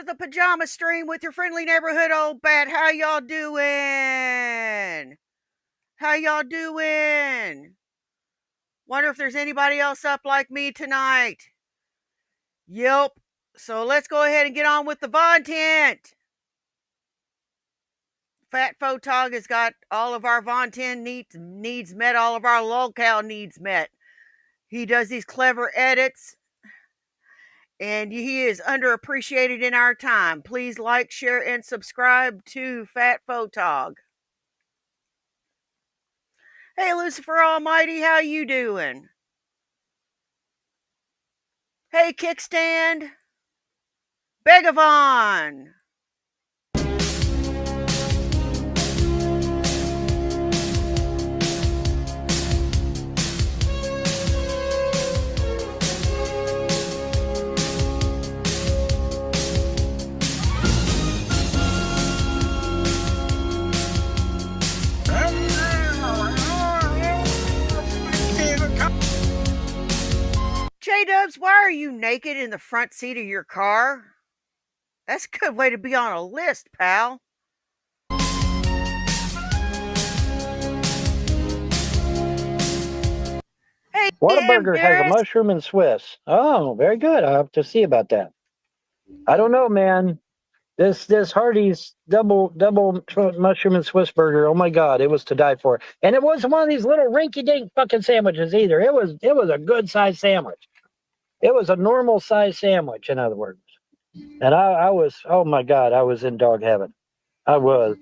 to the Pajama Stream with your friendly neighborhood old bat. How y'all doing? How y'all doing? Wonder if there's anybody else up like me tonight. Yep. So let's go ahead and get on with the content. Fat Photog has got all of our Von 10 needs met, all of our lolcow needs met. He does these clever edits, and he is underappreciated in our time. Please like, share, and subscribe to Fat Photog. Hey, Lucifer Almighty, how you doing? Hey, Kickstand. Begavon. J-Dubs, why are you naked in the front seat of your car? That's a good way to be on a list, pal. Hey, Whataburger has a mushroom and Swiss. Oh, very good. I'll have to see about that. I don't know, man. This Hardee's double mushroom and Swiss burger. Oh my God, it was to die for. And it wasn't one of these little rinky-dink fucking sandwiches either. It was a good size sandwich. It was a normal size sandwich, in other words. And I was, oh my God, I was in dog heaven. I was.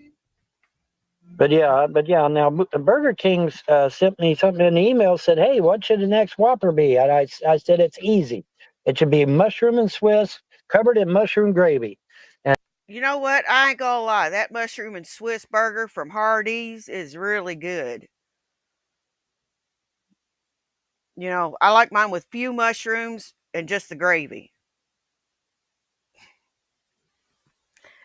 But yeah. Now Burger King sent me something in the email. Said, "Hey, what should the next Whopper be?" And I said, "It's easy. It should be mushroom and Swiss, covered in mushroom gravy." And you know what? I ain't gonna lie. That mushroom and Swiss burger from Hardee's is really good. You know, I like mine with few mushrooms and just the gravy.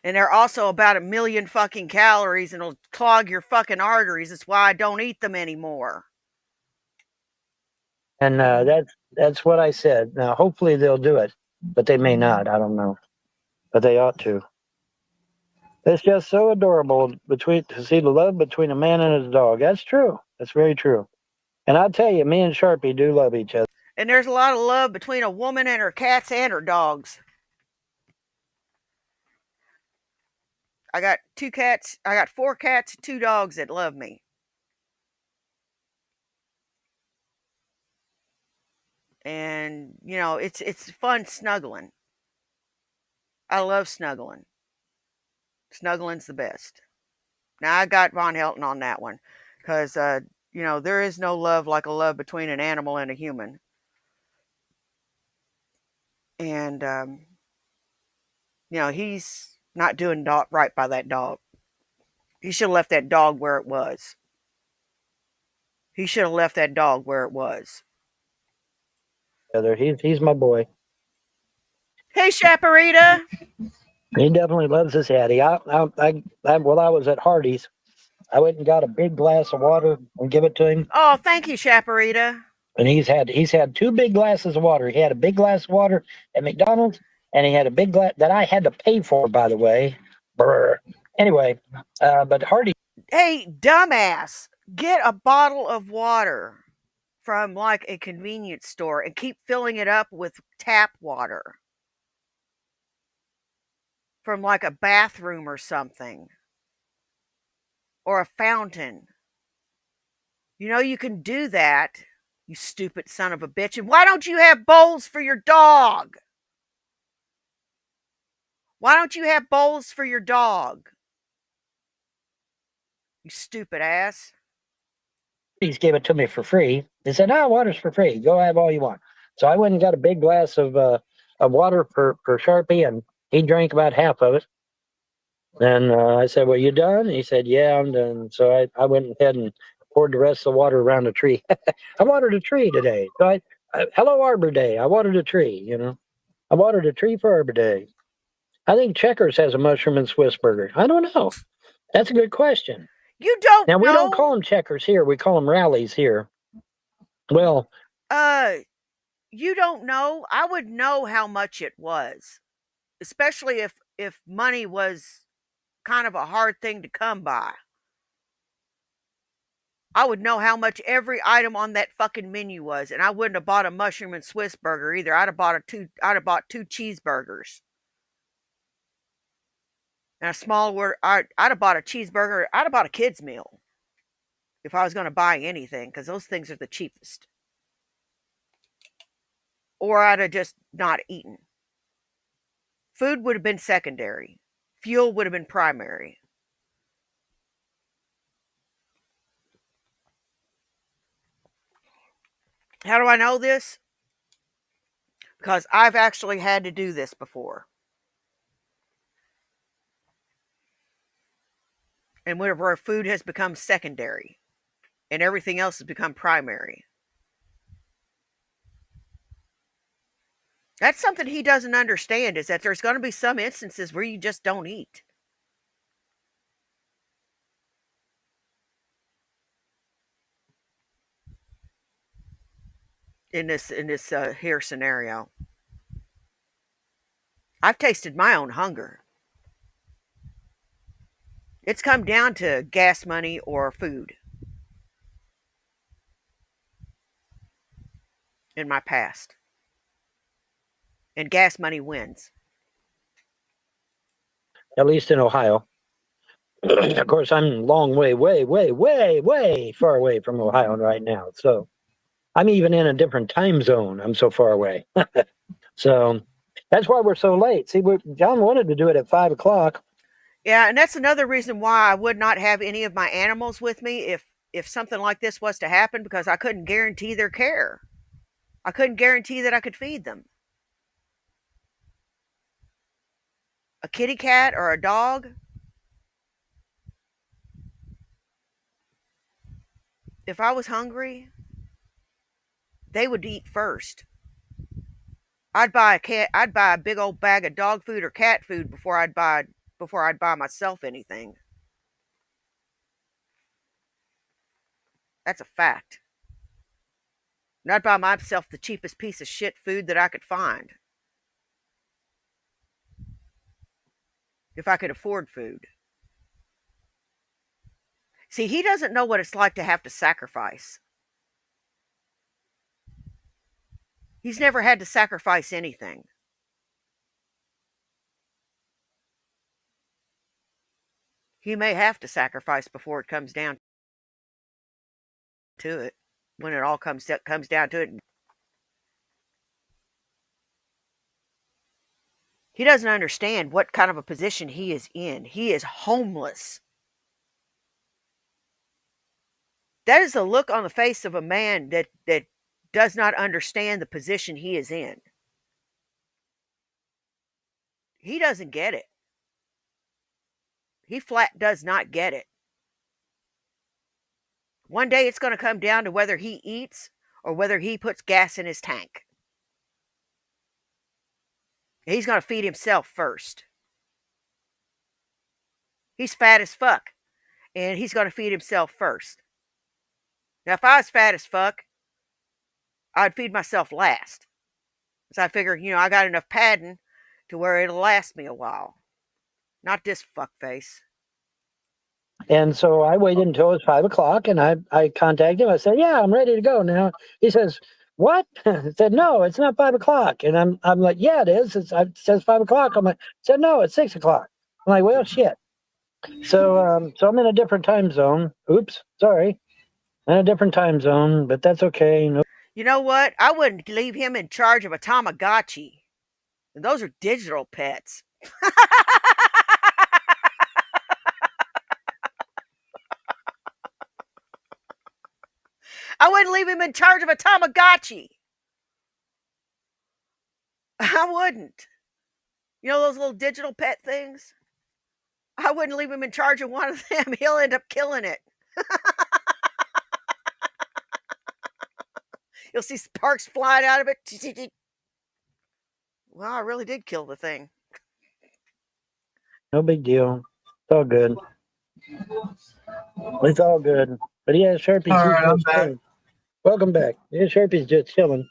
And they're also about 1,000,000 fucking calories and it'll clog your fucking arteries. That's why I don't eat them anymore. And that's what I said. Now, hopefully they'll do it, but they may not. I don't know, but they ought to. It's just so adorable to see the love between a man and his dog. That's true. That's very true. And I'll tell you, me and Sharpie do love each other. And there's a lot of love between a woman and her cats and her dogs. I got 2 cats. I got 4 cats and 2 dogs that love me. And, you know, it's fun snuggling. I love snuggling. Snuggling's the best. Now, I got Von Helton on that one. Because, you know, there is no love like a love between an animal and a human. And, you know, he's not doing right by that dog. He should have left that dog where it was. He should have left that dog where it was. He's my boy. Hey, Chaparita. He definitely loves his Hattie. While I was at Hardee's, I went and got a big glass of water and give it to him. Oh, thank you, Chaparita. And he's had 2 big glasses of water. He had a big glass of water at McDonald's, and he had a big glass that I had to pay for, by the way. Brr. Anyway, but Hardee's. Hey, dumbass, get a bottle of water from like a convenience store and keep filling it up with tap water from like a bathroom or something, or a fountain. You know, you can do that, you stupid son of a bitch. And why don't you have bowls for your dog? Why don't you have bowls for your dog? You stupid ass. He gave it to me for free. They said, "No, water's for free. Go have all you want." So I went and got a big glass of water for Sharpie, and he drank about half of it. And I said, "Well, you done?" He said, "Yeah, I'm done." So I went ahead and poured the rest of the water around the tree. I watered a tree today. So hello, Arbor Day. I watered a tree, you know. I watered a tree for Arbor Day. I think Checkers has a mushroom and Swiss burger. I don't know. That's a good question. You don't now, know? We don't call them Checkers here. We call them Rallies here. Well. You don't know? I would know how much it was. Especially if if money was kind of a hard thing to come by. I would know how much every item on that fucking menu was, and I wouldn't have bought a mushroom and Swiss burger either. I'd have bought two cheeseburgers. And a small order, I'd have bought a cheeseburger. I'd have bought a kid's meal if I was going to buy anything, because those things are the cheapest. Or I'd have just not eaten. Food would have been secondary. Fuel would have been primary. How do I know this? Because I've actually had to do this before. And whenever our food has become secondary and everything else has become primary. That's something he doesn't understand, is that there's going to be some instances where you just don't eat. In this here scenario. I've tasted my own hunger. It's come down to gas money or food in my past. And gas money wins. At least in Ohio. Of course, I'm long way far away from Ohio right now. So I'm even in a different time zone. I'm so far away. So that's why we're so late. See, John wanted to do it at 5 o'clock. Yeah, and that's another reason why I would not have any of my animals with me if something like this was to happen, because I couldn't guarantee their care. I couldn't guarantee that I could feed them. A kitty cat or a dog, if I was hungry, they would eat first. I'd buy a big old bag of dog food or cat food before I'd buy myself anything. That's a fact. And I'd buy myself the cheapest piece of shit food that I could find. If I could afford food. See, he doesn't know what it's like to have to sacrifice. He's never had to sacrifice anything. He may have to sacrifice before it comes down to it. When it all comes down to it. He doesn't understand what kind of a position he is in. He is homeless. That is the look on the face of a man that does not understand the position he is in. He doesn't get it. He flat does not get it. One day it's going to come down to whether he eats or whether he puts gas in his tank. He's going to feed himself first. He's fat as fuck, and he's going to feed himself first. Now, if I was fat as fuck, I'd feed myself last. So I figure, I got enough padding to where it'll last me a while. Not this fuckface. And so I waited until it was 5 o'clock, and I contacted him. I said, "Yeah, I'm ready to go now." He says, "What?" I said, "No, it's not 5 o'clock." And I'm like, "Yeah, it is. It says 5 o'clock." I'm like, "Said no, it's 6 o'clock." I'm like, "Well, shit." So I'm in a different time zone. Oops, sorry. I'm in a different time zone, but that's okay. No. You know what? I wouldn't leave him in charge of a Tamagotchi. Those are digital pets. I wouldn't leave him in charge of a Tamagotchi. I wouldn't. You know those little digital pet things? I wouldn't leave him in charge of one of them. He'll end up killing it. You'll see sparks flying out of it. Well, I really did kill the thing. No big deal. It's all good. It's all good. But yeah, Sharpie's All right, I'm back. Welcome back. Yeah, Sharpie's just chilling.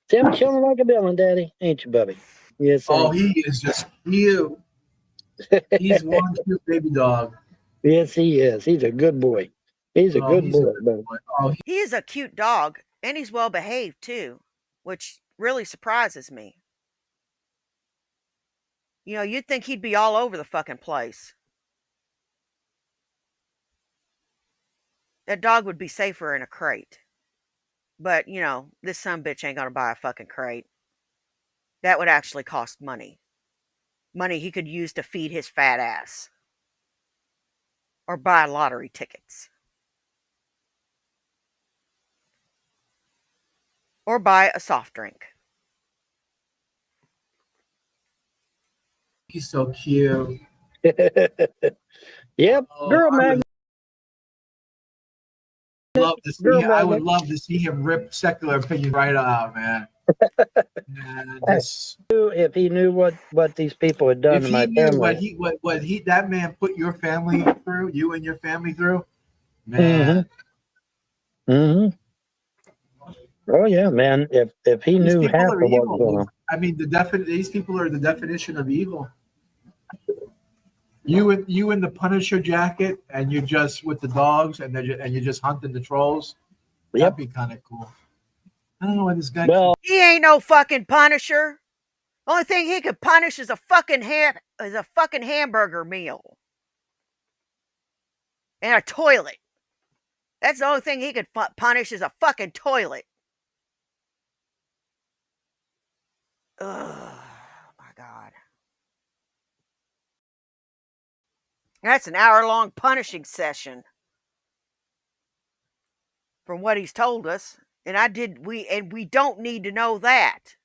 See, I'm chilling like a villain, Daddy. Ain't you, Bubby? Yes, Oh, he is just cute. He's one cute baby dog. Yes, he is. He's a good boy. He's a Oh, good he's a boy. good But boy. Oh, He is a cute dog, and he's well behaved too, which really surprises me. You know, you'd think he'd be all over the fucking place. That dog would be safer in a crate. But, you know, this sumbitch ain't gonna buy a fucking crate. That would actually cost money. Money he could use to feed his fat ass. Or buy lottery tickets. Or buy a soft drink. he's so cute. yep, Oh, girl magnet, love to girl see. I would magnet. love to see him rip secular opinion right out, man. And just If he knew what these people had done if to he my knew family. what he that man put your family through, you and your family through, Mm-hmm. man. Mm-hmm. Oh yeah, man. If he These knew people half are of what was going evil. on. I mean, these people are the definition of evil. You in the Punisher jacket, and you're just with the dogs, and you're just hunting the trolls. That'd Yep. be kind of cool. I don't know why this guy. Well, He ain't no fucking Punisher. Only thing he could punish is a fucking hamburger meal. And a toilet. That's the only thing he could punish is a fucking toilet. Ugh, my God. That's an hour-long punishing session. From what he's told us. And we don't need to know that.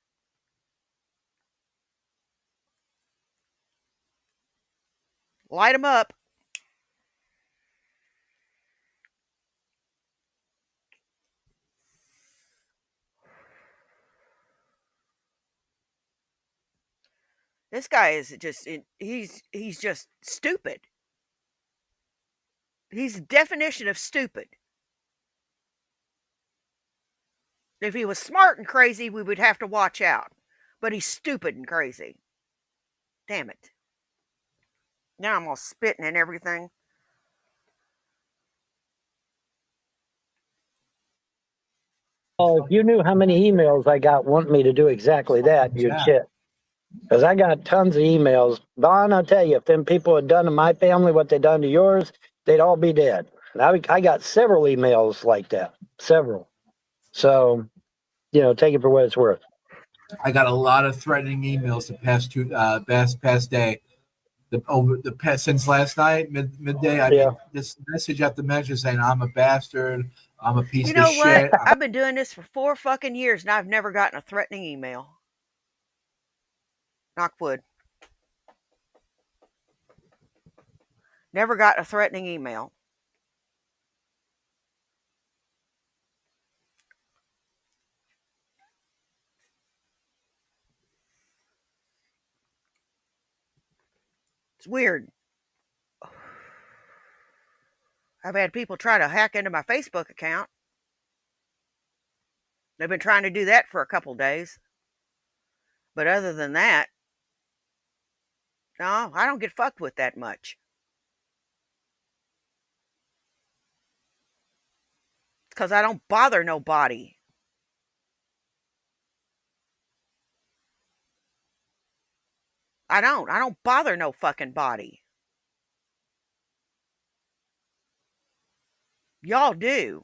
Light him up. This guy is just he's just stupid. He's the definition of stupid. If he was smart and crazy, we would have to watch out. But he's stupid and crazy. Damn it. Now I'm all spitting and everything. if you knew how many emails I got wanting me to do exactly that, you'd Yeah. shit. Because I got tons of emails. Vaughn, I'll tell you, if them people had done to my family what they done to yours, they'd all be dead. And I got several emails like that. Several. So, take it for what it's worth. I got a lot of threatening emails the past day. Since last night midday. I mean, this message after message saying I'm a bastard, I'm a piece You of know what? shit. I've been doing this for 4 fucking years and I've never gotten a threatening email. Knock wood. Never got a threatening email. It's weird. I've had people try to hack into my Facebook account. They've been trying to do that for a couple days. But other than that, no, I don't get fucked with that much. It's because I don't bother nobody. I don't bother no fucking body. Y'all do.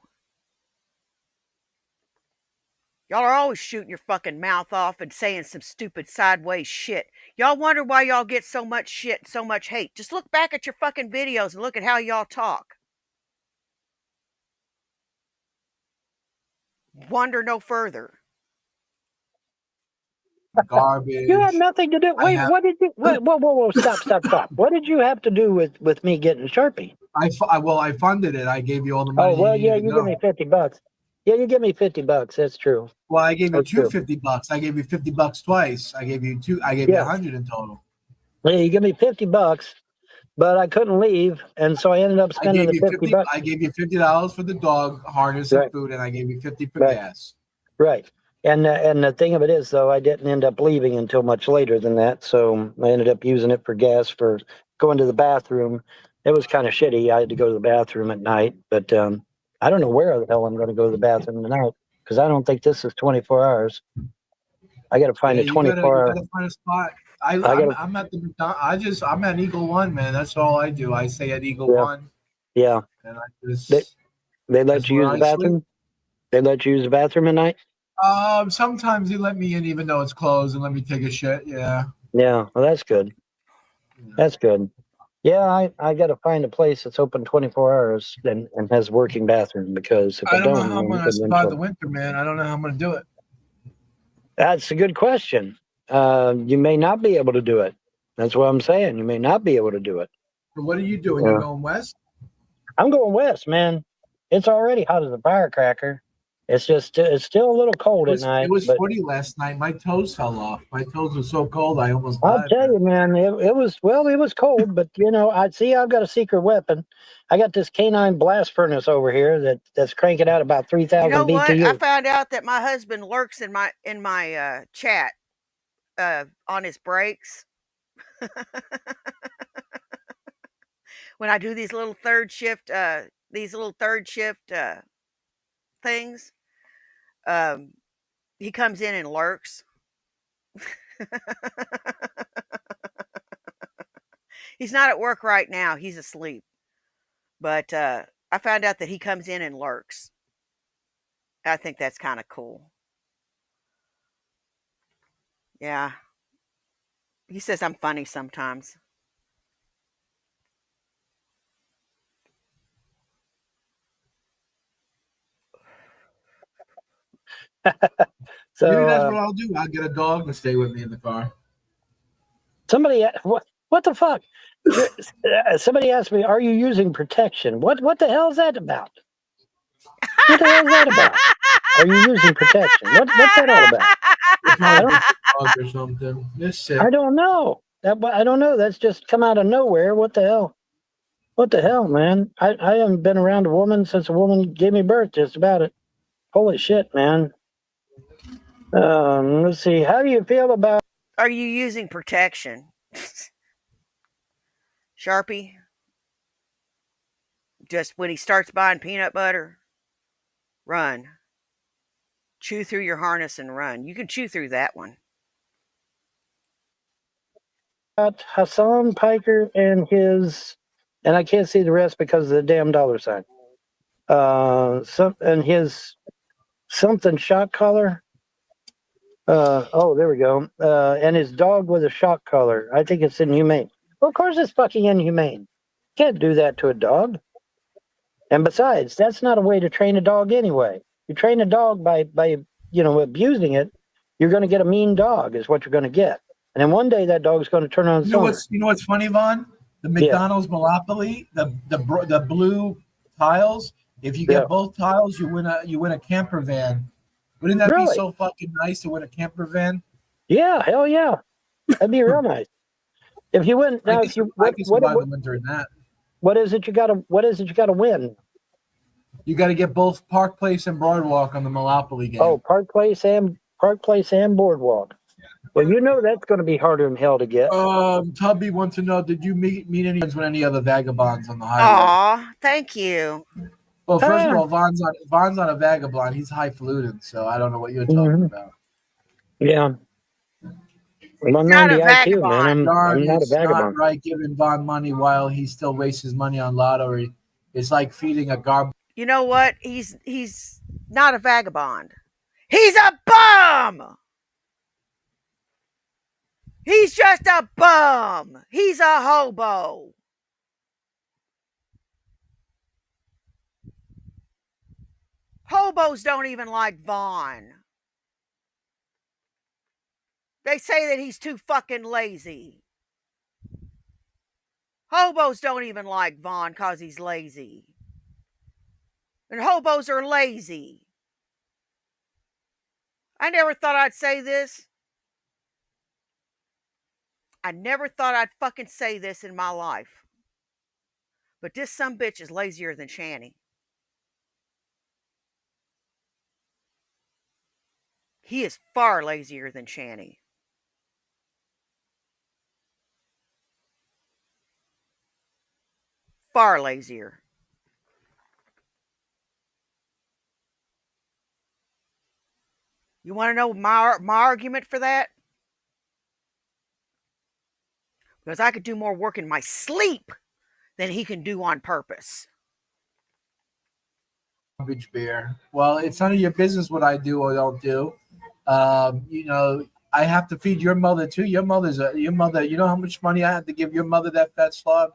Y'all are always shooting your fucking mouth off and saying some stupid sideways shit. Y'all wonder why y'all get so much shit, so much hate. Just look back at your fucking videos and look at how y'all talk. Wonder no further. Garbage. You had nothing to do. Wait, what did you? Whoa! Stop! What did you have to do with me getting Sharpie? I funded it. I gave you all the money. Oh well, you yeah, you give me $50. Yeah, you give me $50. That's true. Well, I gave you That's true. $50. I gave you $50 twice. I gave you two. I gave you 100 in total. Yeah, you give me $50, but I couldn't leave, and so I ended up spending the $50. I gave you $50 for the dog harness and food, and I gave you 50 for gas. Right. And the thing of it is, though, I didn't end up leaving until much later than that. So I ended up using it for gas for going to the bathroom. It was kind of shitty. I had to go to the bathroom at night, but I don't know where the hell I'm going to go to the bathroom tonight because I don't think this is 24 hours. I got to find Yeah, a 24 you hour. gotta find a spot. I got to, I'm at the I'm at Eagle One, man. That's all I do. I stay at Eagle yeah, One, yeah. and They, they let that's you where use the I sleep. bathroom? They let you use the bathroom at night? Sometimes they let me in even though it's closed and let me take a shit. Yeah. Yeah, well, that's good. That's good. Yeah, I got to find a place that's open 24 hours and has a working bathroom because if I I don't know don't, how I'm then gonna survive the eventually. winter, man. I don't know how I'm gonna do it. That's a good question. You may not be able to do it. That's what I'm saying. You may not be able to do it. So what are you doing? You're Yeah. going west? I'm going west, man. It's already hot as a firecracker. It's still a little cold at It night, was but 40 last night. My toes fell off. My toes were so cold I almost I'll died, tell man. you, man, it was cold, but I've got a secret weapon. I got this canine blast furnace over here that's cranking out about You 3,000 know what? I BTU. found out that my husband lurks in my chat on his breaks when I do these little third shift things. Um, he comes in and lurks. He's not at work right now. He's asleep. But I found out that he comes in and lurks. I think that's kind of cool. Yeah. He says I'm funny sometimes. Maybe So that's what I'll do. I'll get a dog to stay with me in the car. what the fuck? Somebody asked me, "Are you using protection?" What the hell is that about? What the hell is that about? Are you using protection? What's that all about? You're I probably don't the dog or something. They're sick. I don't know. I don't know. That's just come out of nowhere. What the hell? What the hell, man? I haven't been around a woman since a woman gave me birth. Just about it. Holy shit, man. Let's see. How do you feel about? Are you using protection? Sharpie, just when he starts buying peanut butter, run. Chew through your harness and run. You can chew through that one. Hassan Piker and his, and I can't see the rest because of the damn dollar sign. And his something shock collar. Oh, there we go. And his dog with a shock collar. I think it's inhumane. Well, of course, it's fucking inhumane. Can't do that to a dog. And besides, that's not a way to train a dog anyway. You train a dog by abusing it. You're going to get a mean dog, is what you're going to get. And then one day that dog's going to turn on its owner. You know what's funny, Vaughn? The Yeah, McDonald's Monopoly, the blue tiles. If you yeah. get both tiles, you win a camper van. Wouldn't that be Really? so fucking nice to win a camper van? Yeah, hell yeah. That'd be real nice. If you win now, if you I can survive the winter in that. what is it you got to win? You got to get both Park Place and Broadwalk on the Monopoly Oh, game. Park Place and Boardwalk. Well, that's going to be harder than hell to get. Tubby wants to know: did you meet any friends with any other vagabonds on the highway? Aw, thank you. Well, first of Ah, all, Vaughn's not a vagabond. He's highfalutin, so I don't know what you're talking mhm. about. Yeah. He's Well, I'm not a 90 IQ, man. vagabond. Darn, I'm not a it's not vagabond. right giving Vaughn money while he still wastes his money on lottery. It's like feeding a garbage. You know what? He's not a vagabond. He's a bum. He's just a bum. He's a hobo. Hobos don't even like Vaughn. They say that he's too fucking lazy. Hobos don't even like Vaughn because he's lazy. And hobos are lazy. I never thought I'd say this. I never thought I'd fucking say this in my life. But this sumbitch is lazier than Shanny. He is far lazier than Shanny. Far lazier. You want to know my argument for that? Because I could do more work in my sleep than he can do on purpose. Garbage bear. Well, it's none of your business what I do or don't do. I have to feed your mother too. Your mother. You know how much money I have to give your mother, that fat slob.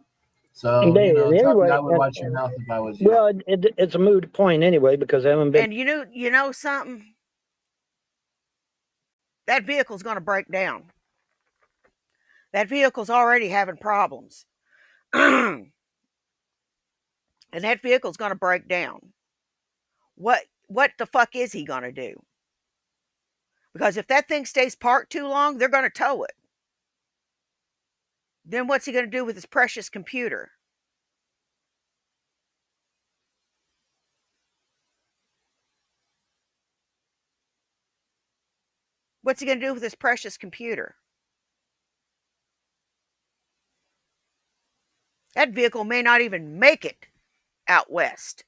So tell me Anyway, I would watch your mouth if I was you. well, it's a moot point anyway because I haven't been. And you know something? That vehicle's going to break down. That vehicle's already having problems. And that vehicle's going to break down. What the fuck is he going to do? Because if that thing stays parked too long, they're going to tow it. Then what's he going to do with his precious computer? What's he going to do with his precious computer? That vehicle may not even make it out west.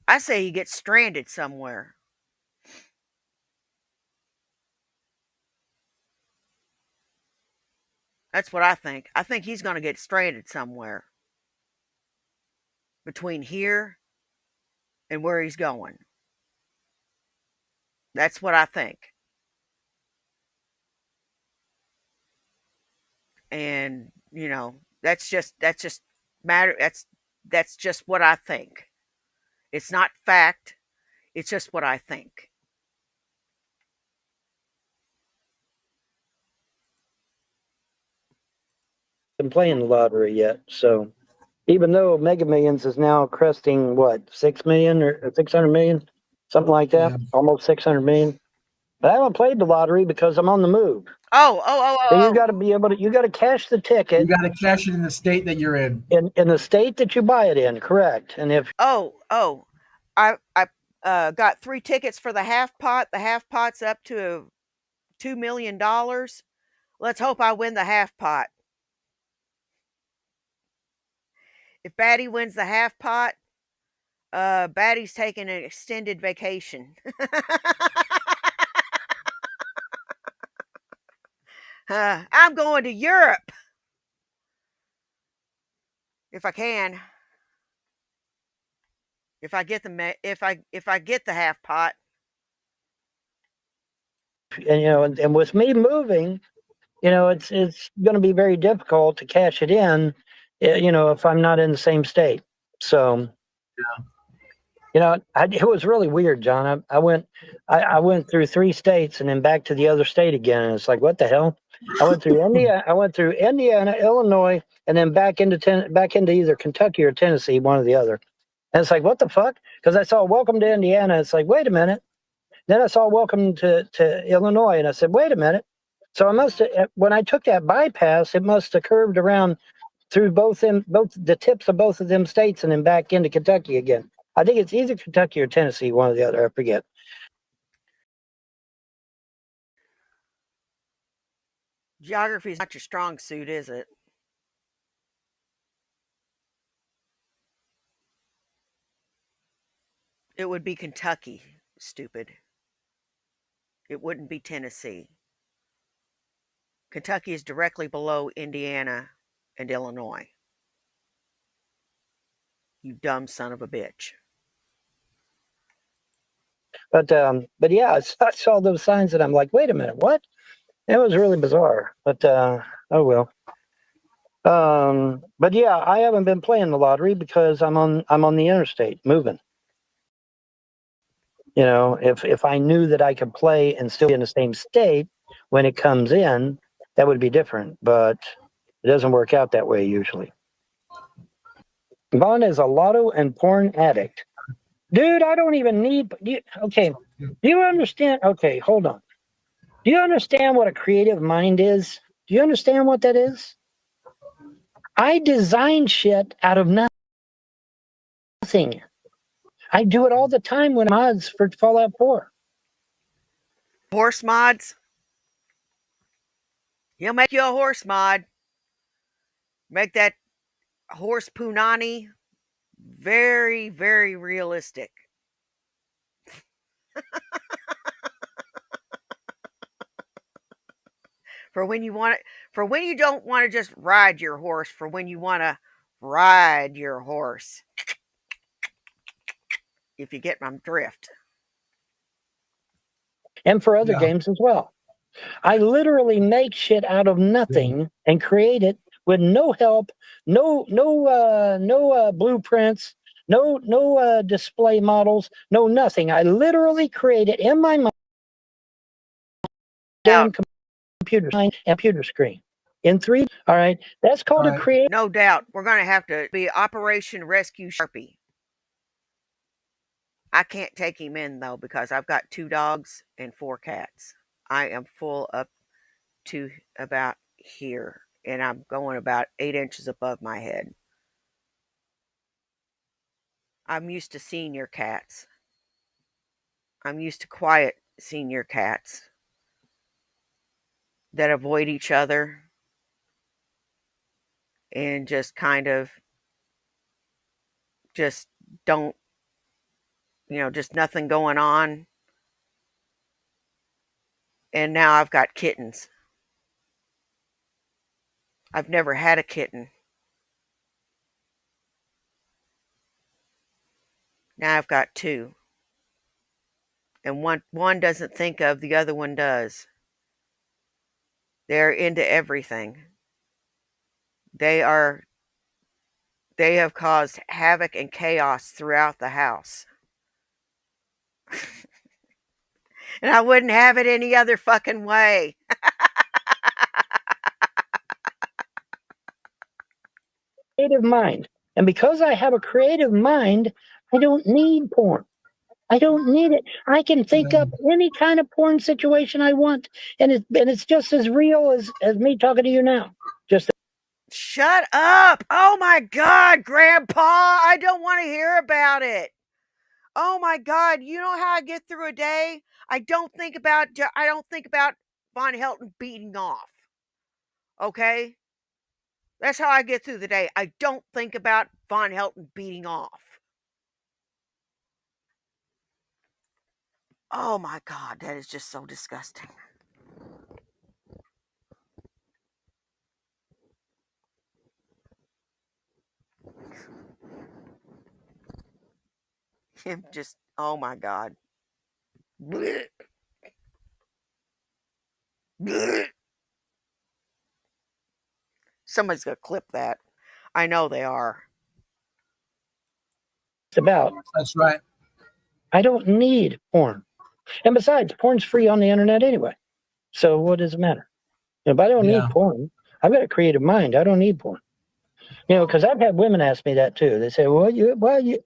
I say he gets stranded somewhere. That's what I think. I think he's going to get stranded somewhere between here and where he's going. That's what I think. And, that's just matter that's just what I think. It's not fact. It's just what I think. Been playing the lottery yet, so even though Mega Millions is now cresting what 6 million or 600 million, something like that, almost 600 million. But I haven't played the lottery because I'm on the move. So you got to be able to. You got to cash the ticket. You got to cash it in the state that you're in. In the state that you buy it in, correct? And if I got 3 tickets for the half pot. The half pot's up to $2 million. Let's hope I win the half pot. If Batty wins the half pot, Batty's taking an extended vacation. I'm going to Europe if I can. If I get the half pot. And and with me moving, it's going to be very difficult to cash it in, if I'm not in the same state. So, it was really weird, John. I went through 3 states and then back to the other state again, and it's like, what the hell? I went through India. I went through Indiana, Illinois, and then back into either Kentucky or Tennessee, one or the other. And it's like, what the fuck? Because I saw Welcome to Indiana. It's like, wait a minute. Then I saw Welcome to Illinois, and I said, wait a minute. So I must have, when I took that bypass, it must have curved around through both the tips of both of them states and then back into Kentucky again. I think it's either Kentucky or Tennessee, one or the other. I forget. Geography is not your strong suit, is it? It would be Kentucky, stupid. It wouldn't be Tennessee. Kentucky is directly below Indiana and Illinois. You dumb son of a bitch. But yeah, I saw those signs and I'm like, wait a minute, what? It was really bizarre. But oh well. But yeah, I haven't been playing the lottery because I'm on the interstate moving. If I knew that I could play and still be in the same state when it comes in, that would be different. But it doesn't work out that way usually. Vaughn is a lotto and porn addict. Dude, I don't even need. Okay, do you understand? Okay, hold on. Do you understand what a creative mind is? Do you understand what that is? I design shit out of nothing. nothing. I do it all the time when mods for Fallout 4. Horse mods? He'll make you a horse mod. Make that horse punani very, very realistic. For when you want it, for when you don't want to just ride your horse, for when you want to ride your horse. If you get my drift. And for other games as well. I literally make shit out of nothing and create it with no help, no blueprints, no display models, no nothing. I literally create it in my mind, damn computer screen in 3D. All right, that's called a create. No doubt, we're gonna have to be Operation Rescue Sharpie. I can't take him in though because I've got 2 dogs and 4 cats. I am full up to about here, and I'm going about 8 inches above my head. I'm used to senior cats. I'm used to quiet senior cats that avoid each other and just kind of just don't, just nothing going on. And now I've got kittens. I've never had a kitten. Now I've got 2. And one doesn't think of, the other one does. They're into everything. They have caused havoc and chaos throughout the house. And I wouldn't have it any other fucking way. Creative mind. And because I have a creative mind, I don't need porn. I don't need it. I can think up any kind of porn situation I want, and it's just as real as me talking to you now. Just shut up! Oh my God, Grandpa! I don't want to hear about it. Oh my God! You know how I get through a day? I don't think about Von Helton beating off. Okay, that's how I get through the day. I don't think about Von Helton beating off. Oh my God, that is just so disgusting. Him just, oh my God. Blech. Blech. Somebody's going to clip that. I know they are. about. That's right. I don't need porn. And besides, porn's free on the internet anyway. So what does it matter? If I don't need porn, I've got a creative mind. I don't need porn. Because I've had women ask me that too. They say, well,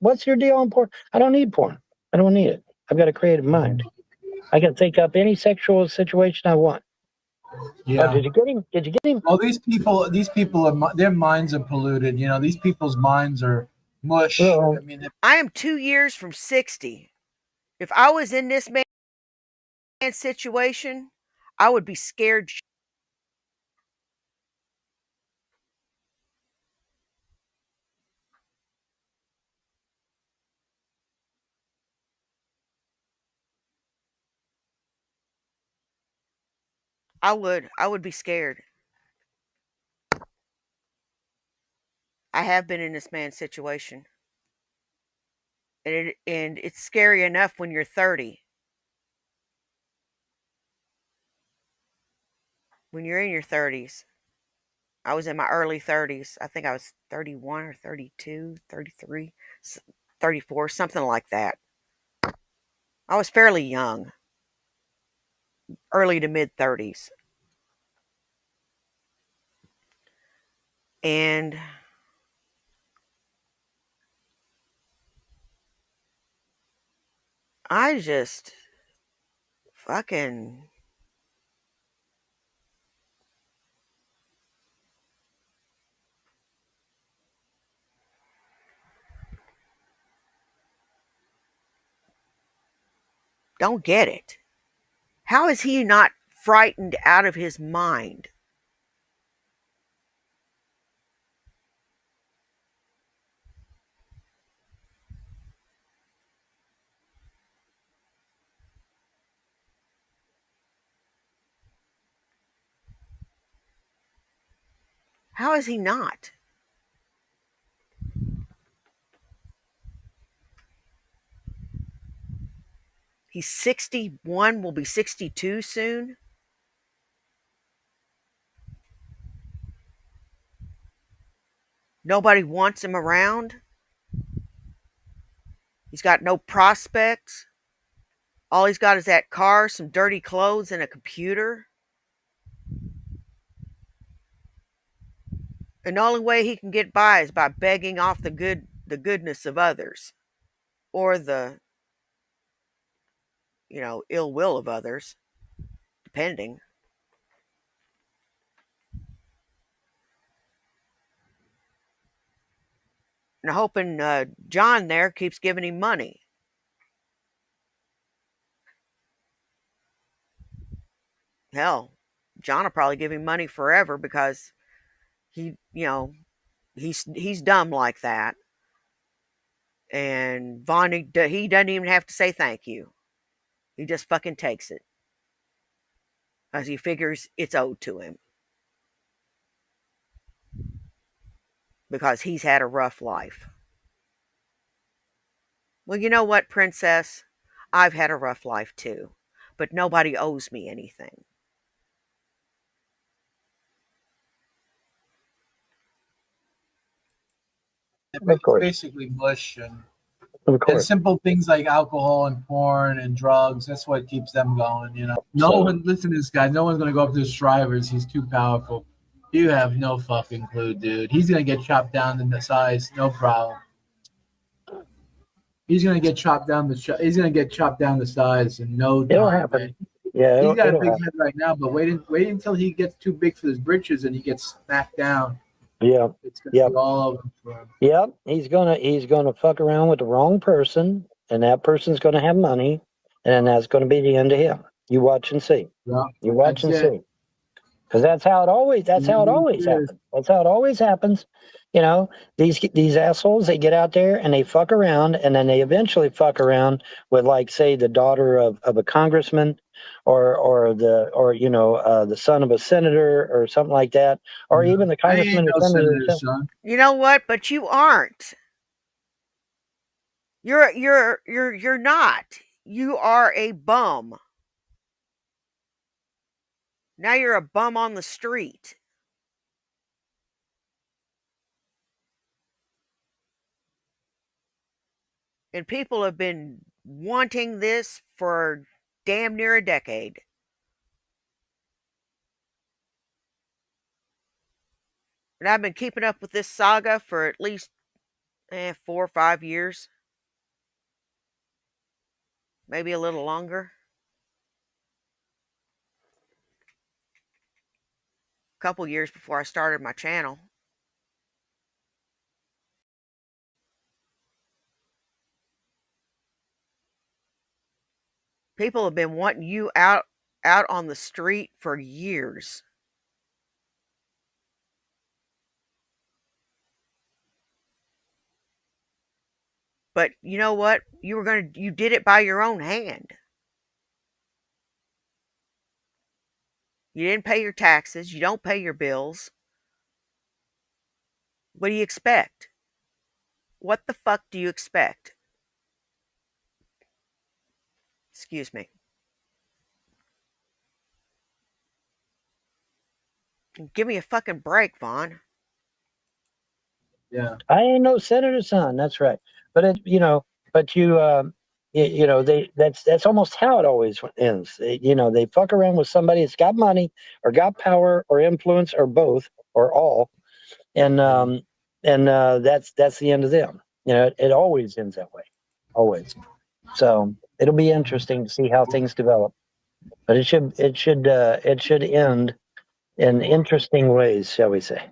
what's your deal on porn? I don't need porn. I don't need it. I've got a creative mind. I can think up any sexual situation I want. Yeah. Oh, did you get him? Did you get him? Well, these people are, their minds are polluted. These people's minds are mush. Uh-oh. I am 2 years from 60. If I was in this man's situation, I would be scared. I would be scared. I have been in this man's situation. And it's scary enough when you're 30. When you're in your 30s. I was in my early 30s. I think I was 31 or 32, 33, 34, something like that. I was fairly young. Early to mid 30s. And I just fucking Don't get it. How is he not frightened out of his mind? How is he not? He's 61, will be 62 soon. Nobody wants him around. He's got no prospects. All he's got is that car, some dirty clothes, and a computer. And the only way he can get by is by begging off the goodness of others, or the ill will of others, depending. And hoping John there keeps giving him money. Hell, John will probably give him money forever because he's dumb like that. And Vaughn, he doesn't even have to say thank you. He just fucking takes it, as he figures it's owed to him, because he's had a rough life. Well, you know what, Princess? I've had a rough life too, but nobody owes me anything. Of course. Basically mush and Of course. simple things like alcohol and porn and drugs. That's what keeps them going, you know. Listen to this guy. No one's gonna go up to the drivers. He's too powerful. You have no fucking clue, dude. He's gonna get chopped down in the size, no problem. He's gonna get chopped down he's gonna get chopped down the size in no time. It'll happen. Man. Yeah, he's got a big head right now, but wait until he gets too big for his britches and he gets smacked down. Yeah. It's gonna be all over for him. Yep. He's gonna fuck around with the wrong person, and that person's gonna have money, and then that's gonna be the end of him. You watch and see. Yeah, you watch and see. Because that's how it always happens. That's how it always happens. You know, these assholes, they get out there and they fuck around, and then they eventually fuck around with, like, say, the daughter of a congressman, or the son of a senator or something like that, or even the congressman or senator. Son. You know what? But you aren't. You're not. You are a bum. Now you're a bum on the street. And people have been wanting this for damn near a decade. And I've been keeping up with this saga for at least 4 or 5 years. Maybe a little longer. A couple years before I started my channel. People have been wanting you out on the street for years. But you know what? You did it by your own hand. You didn't pay your taxes. You don't pay your bills. What do you expect? What the fuck do you expect? Excuse me. Give me a fucking break, Vaughn. Yeah. I ain't no senator's son. That's right. But that's almost how it always ends. They fuck around with somebody that's got money or got power or influence or both or all, and that's the end of them. It always ends that way, always. So it'll be interesting to see how things develop, but it should end in interesting ways, shall we say?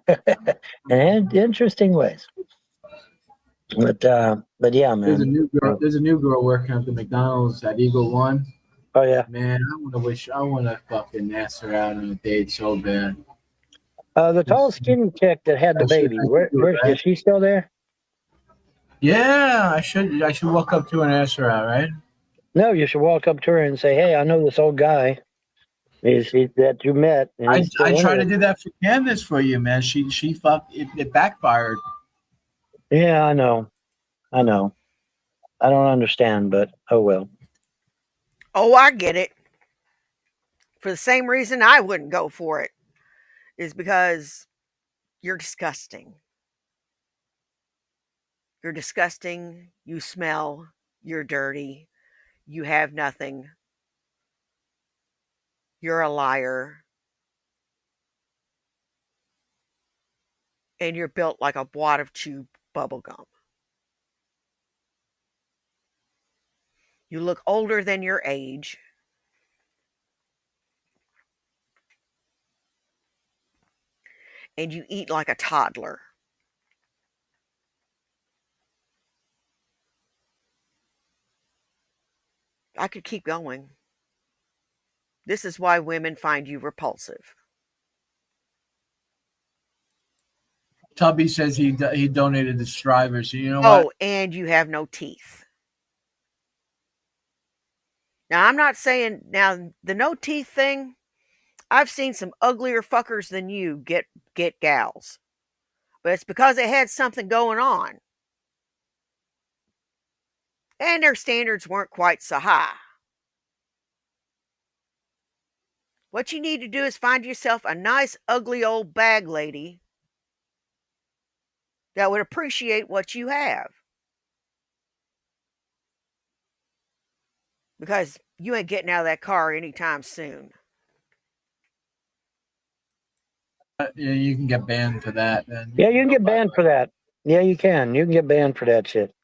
And interesting ways. But yeah, man. There's a new girl working at the McDonald's at Eagle One. Oh yeah. Man, I want to fucking ask her out on a date so bad. The tall, skinny chick that had the baby. I should do it, Where right? is she still there? Yeah, I should walk up to her and ask her out, right? No, you should walk up to her and say, "Hey, I know this old guy. That you met, and he's still I tried to interested." do that for Candace for you, man. She fucked it backfired. Yeah, I know. I know. I don't understand, but oh well. Oh, I get it. For the same reason I wouldn't go for it is because you're disgusting. You're disgusting. You smell. You're dirty. You have nothing. You're a liar. And you're built like a wad of chewed bubble gum. You look older than your age. And you eat like a toddler. I could keep going. This is why women find you repulsive. Tubby says he donated to Striver. So you know what? Oh, and you have no teeth. Now, I'm not saying, now, the no teeth thing, I've seen some uglier fuckers than you get gals. But it's because they had something going on. And their standards weren't quite so high. What you need to do is find yourself a nice, ugly old bag lady that would appreciate what you have. Because you ain't getting out of that car anytime soon. Yeah, you can get banned for that. Then Yeah, you can go get banned for that. Yeah, you can. You can get banned for that shit.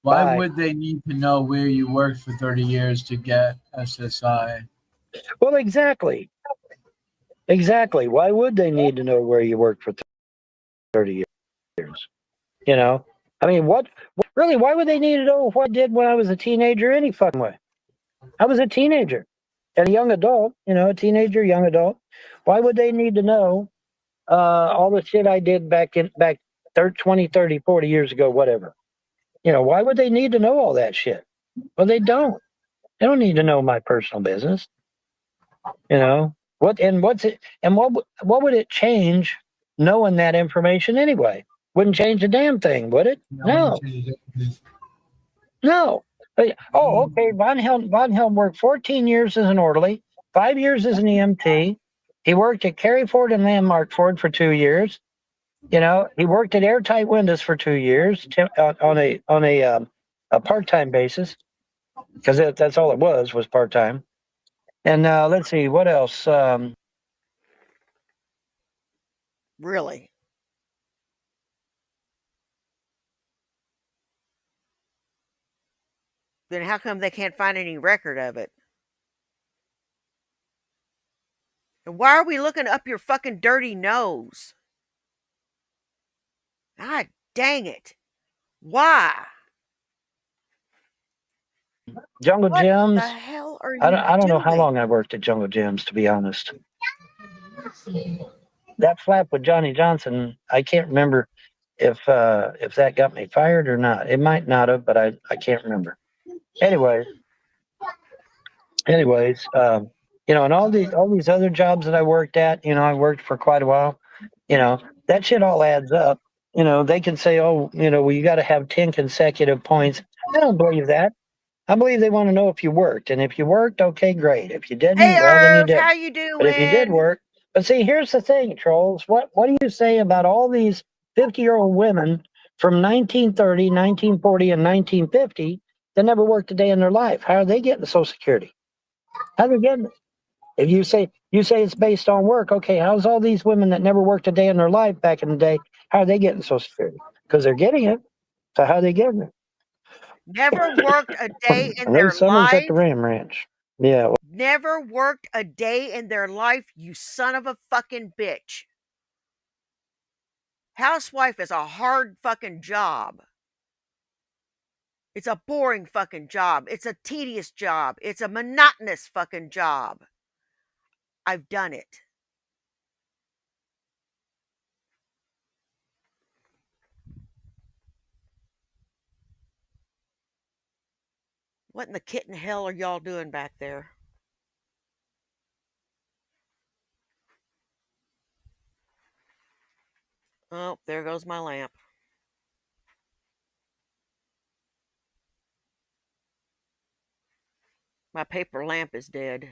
Why Bye. would they need to know where you worked for 30 years to get SSI? Well, exactly. Exactly. Why would they need to know where you worked for 30 years? You know? I mean, really, why would they need to know what I did when I was a teenager any fucking way? I was a teenager and a young adult, a teenager, young adult. Why would they need to know all the shit I did back 20, 30, 40 years ago, whatever? Why would they need to know all that shit? Well, they don't. They don't need to know my personal business. What's it and what would it change knowing that information anyway? Wouldn't change a damn thing, would it? No. No. Oh, okay. Von Helm worked 14 years as an orderly, 5 years as an EMT. He worked at Cary Ford and Landmark Ford for 2 years. He worked at Airtight Windows for 2 years on a part-time basis because that's all it was part-time. And let's see what else. Really. Then how come they can't find any record of it? And why are we looking up your fucking dirty nose? God dang it. Why? Jungle What the Gyms. hell are I you don't know how long doing? I worked at Jungle Gyms, to be honest. That flap with Johnny Johnson, I can't remember if that got me fired or not. It might not have, but I can't remember. Anyways, and all these other jobs that I worked at, I worked for quite a while. That shit all adds up. They can say, oh, well, you got to have 10 consecutive points. I don't believe that. I believe they want to know if you worked, and if you worked, okay, great. If you didn't, Hey well, then you Irv, how didn't. you But if you did doing? work, but see, here's the thing, trolls. What do you say about all these 50-year-old women from 1930, 1940, and 1950 that never worked a day in their life? How are they getting Social Security? How are they getting it? If you say it's based on work, okay, how's all these women that never worked a day in their life back in the day, how are they getting Social Security? Because they're getting it. So how are they getting it? Never worked a day in Ray their Summers at the life? Ram Ranch. Yeah. Never worked a day in their life, you son of a fucking bitch. Housewife is a hard fucking job. It's a boring fucking job. It's a tedious job. It's a monotonous fucking job. I've done it. What in the kitten hell are y'all doing back there? Oh, there goes my lamp. My paper lamp is dead.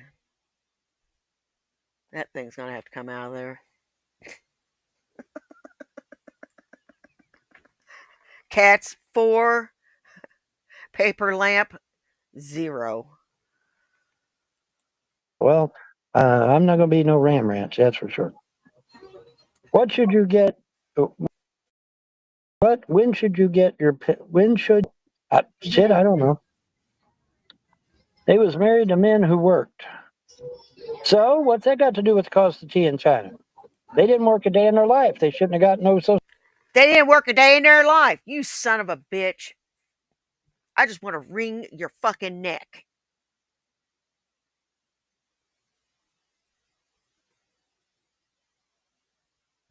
That thing's gonna have to come out of there. Cats 4, paper lamp 0. Well, I'm not going to be no Ram Ranch, that's for sure. What should you get? When should you get your? When should? Shit, I don't know. They was married to men who worked. So what's that got to do with the cost of tea in China? They didn't work a day in their life. They shouldn't have got no social. They didn't work a day in their life. You son of a bitch. I just want to wring your fucking neck.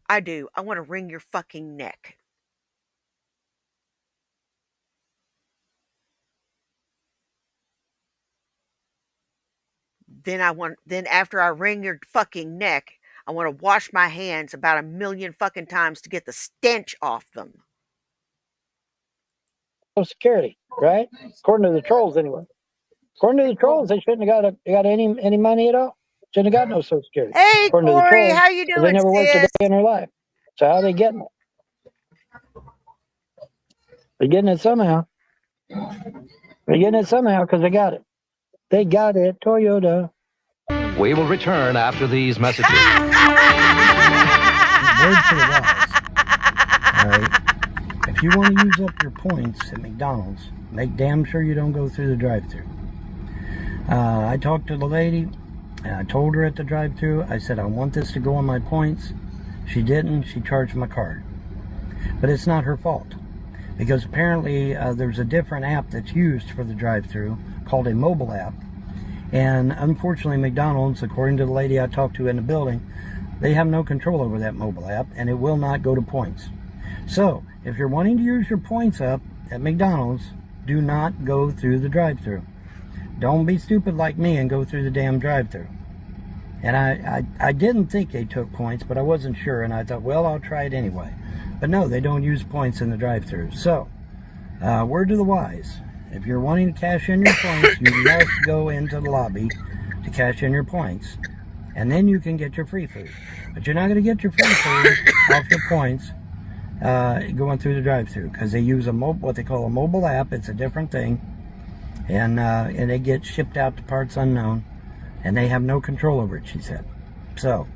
I do. I want to wring your fucking neck. Then after I wring your fucking neck, I want to wash my hands about 1,000,000 fucking times to get the stench off them. Security, right? According to the trolls, anyway. According to the trolls, they shouldn't have got any money at all. Shouldn't have got no Social Security. Hey, According Corey, to the trolls, how you doing, they never worked a sis? day in their life. So how are they getting it? They're getting it somehow. They're getting it somehow because they got it. They got it, Toyota. We will return after these messages. Word to the wise. All right. If you want to use up your points at McDonald's, make damn sure you don't go through the drive-thru. I talked to the lady, and I told her at the drive-thru, I said, I want this to go on my points. She didn't. She charged my card. But it's not her fault. Because apparently there's a different app that's used for the drive-thru called a mobile app. And unfortunately, McDonald's, according to the lady I talked to in the building, they have no control over that mobile app, and it will not go to points. So, if you're wanting to use your points up at McDonald's, do not go through the drive-thru. Don't be stupid like me and go through the damn drive-thru. And I didn't think they took points, but I wasn't sure, and I thought, well, I'll try it anyway. But no, they don't use points in the drive-thru. So, word to the wise. If you're wanting to cash in your points, you must go into the lobby to cash in your points. And then you can get your free food. But you're not going to get your free food off your points going through the drive-thru, because they use what they call a mobile app. It's a different thing. And they get shipped out to parts unknown. And they have no control over it, she said. So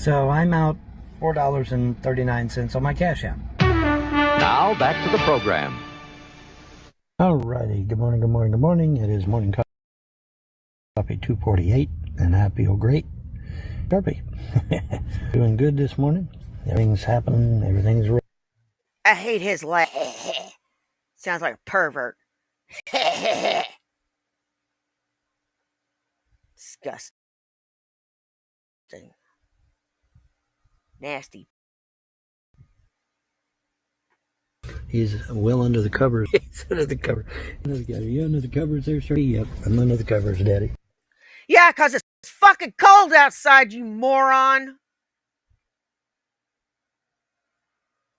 I'm out $4.39 on my Cash App. Now back to the program. Alrighty, good morning, good morning, good morning. It is morning coffee 248, and I feel great. Sharpie. Doing good this morning. Everything's happening, everything's real. I hate his laugh. Sounds like a pervert. Disgusting. Nasty. He's well under the covers. He's under the cover. Are you under the covers there, sir? Yep, I'm under the covers, Daddy. Yeah, because it's fucking cold outside, you moron.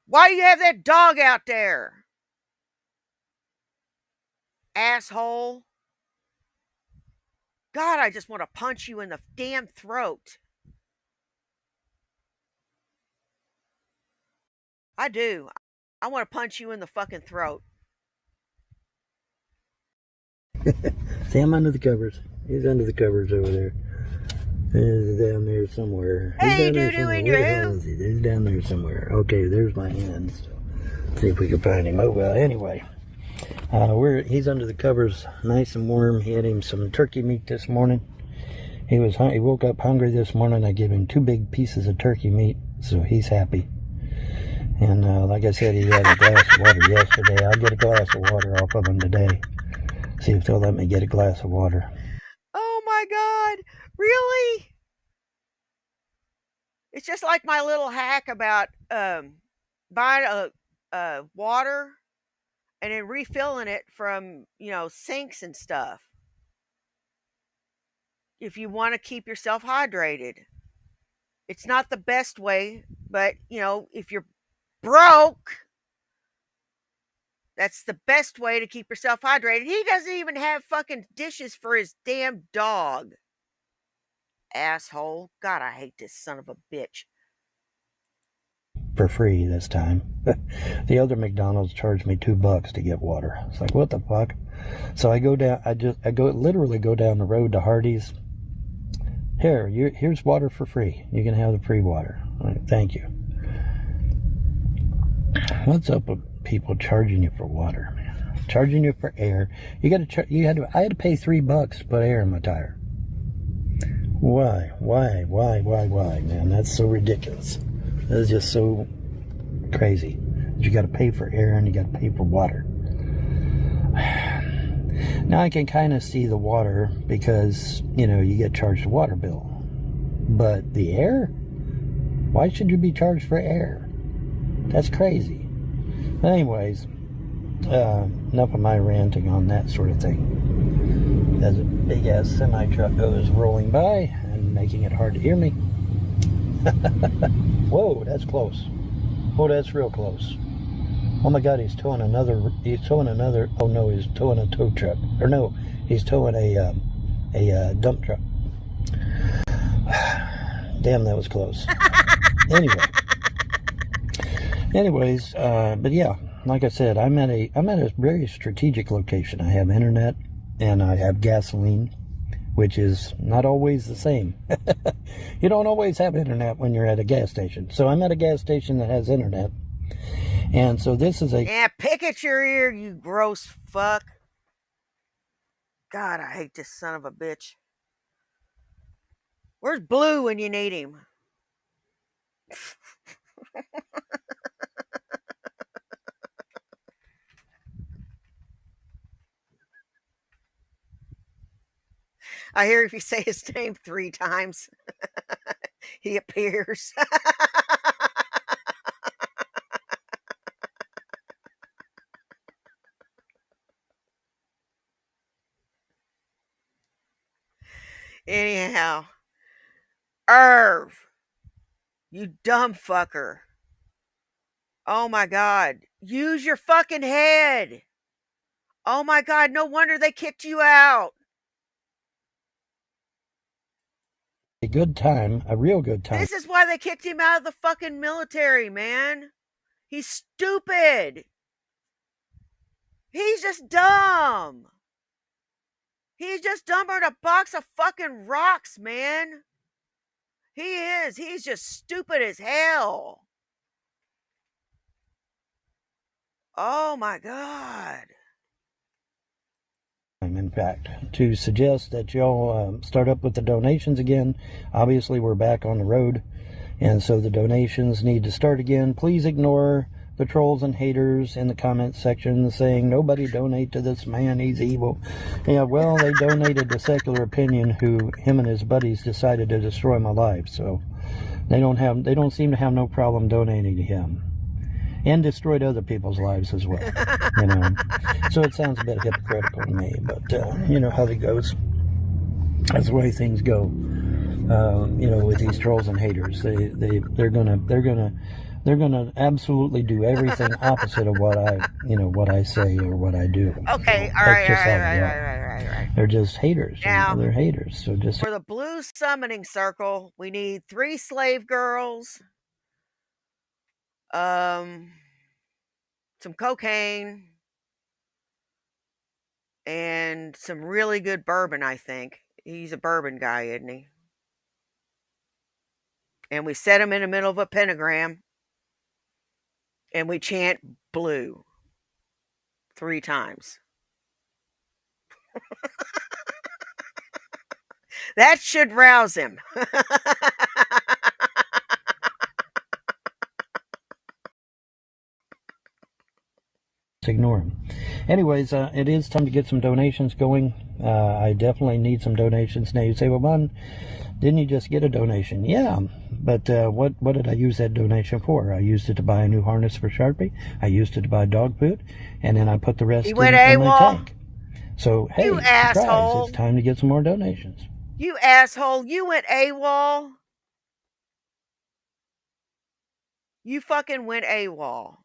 Why do you have that dog out there? Asshole. God, I just want to punch you in the damn throat. I do. I want to punch you in the fucking throat. See, I'm under the covers. He's under the covers over there. He's down there somewhere. Hey, doo-doo in your hoop. He's down there somewhere. Okay, there's my hands. So, see if we can find him. Oh, well, anyway. He's under the covers, nice and warm. He had him some turkey meat this morning. He woke up hungry this morning. I gave him 2 big pieces of turkey meat, so he's happy. And like I said, he had a glass of water yesterday. I'll get a glass of water off of him today. See if they'll let me get a glass of water. Oh my God. Really? It's just like my little hack about buying a water and then refilling it from, sinks and stuff. If you want to keep yourself hydrated. It's not the best way, but if you're broke, that's the best way to keep yourself hydrated. He doesn't even have fucking dishes for his damn dog. Asshole. God, I hate this son of a bitch. For free this time. The other McDonald's charged me $2 to get water. It's like, what the fuck? So I go down, literally go down the road to Hardee's. Here's water for free. You can have the free water. Right, thank you. What's up with people charging you for water, man? Charging you for air. I had to pay $3 to put air in my tire. Why, man? That's so ridiculous. That's just so crazy. You got to pay for air and you got to pay for water. Now I can kind of see the water because, you get charged a water bill. But the air? Why should you be charged for air? That's crazy. But anyways, enough of my ranting on that sort of thing. As a big ass semi truck goes rolling by and making it hard to hear me. Whoa, that's close. Oh, that's real close. Oh my God, he's towing another, oh no, he's towing a tow truck. Or no, he's towing a dump truck. Damn, that was close. Anyways, but yeah, like I said, I'm at a very strategic location. I have internet and I have gasoline, which is not always the same. You don't always have internet when you're at a gas station. So I'm at a gas station that has internet. And so this is Yeah, pick at your ear, you gross fuck. God, I hate this son of a bitch. Where's Blue when you need him? I hear if you say his name 3 times, he appears. Anyhow, Irv, you dumb fucker. Oh my God. Use your fucking head. Oh my God. No wonder they kicked you out. a good time, a real good time. This is why they kicked him out of the fucking military, man. He's stupid. He's just dumb. He's just dumber than a box of fucking rocks, man. He is. He's just stupid as hell. Oh my God. In fact, to suggest that y'all start up with the donations again. Obviously, we're back on the road, and so the donations need to start again. Please ignore the trolls and haters in the comment section saying, nobody donate to this man, he's evil. Yeah, well, they donated to Secular Opinion, who him and his buddies decided to destroy my life, so they don't seem to have no problem donating to him. And destroyed other people's lives as well. So it sounds a bit hypocritical to me, but you know how it goes. That's the way things go. With these trolls and haters, they're gonna absolutely do everything opposite of what I say or what I do. Okay, So all right. They're just haters. Now, they're haters. So just for the blue summoning circle, we need 3 slave girls, some cocaine, and some really good bourbon, I think. He's a bourbon guy, isn't he? And we set him in the middle of a pentagram, and we chant blue 3 times. That should rouse him. ignore them. Anyways, it is time to get some donations going. I definitely need some donations. Now you say, well, Bun, didn't you just get a donation? Yeah, but what did I use that donation for? I used it to buy a new harness for Sharpie. I used it to buy dog food, and then I put the rest He in went my AWOL. tank. So, hey, You surprise, asshole. it's time to get some more donations. You asshole. You went AWOL. You fucking went AWOL.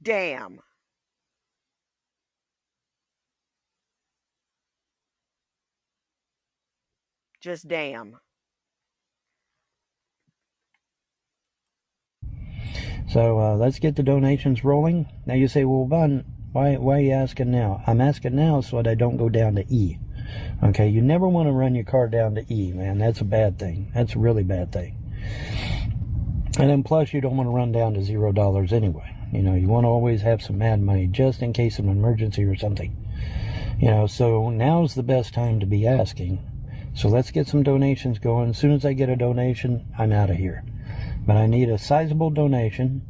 Damn. Just damn. So let's get the donations rolling. Now you say, well, Bun, why are you asking now? I'm asking now so that I don't go down to E. Okay, you never want to run your car down to E, man. That's a bad thing. That's a really bad thing. And then plus you don't want to run down to $0 anyway. You know, you want to always have some mad money just in case of an emergency or something. You know, so now's the best time to be asking. So let's get some donations going. As soon as I get a donation, I'm out of here. But I need a sizable donation.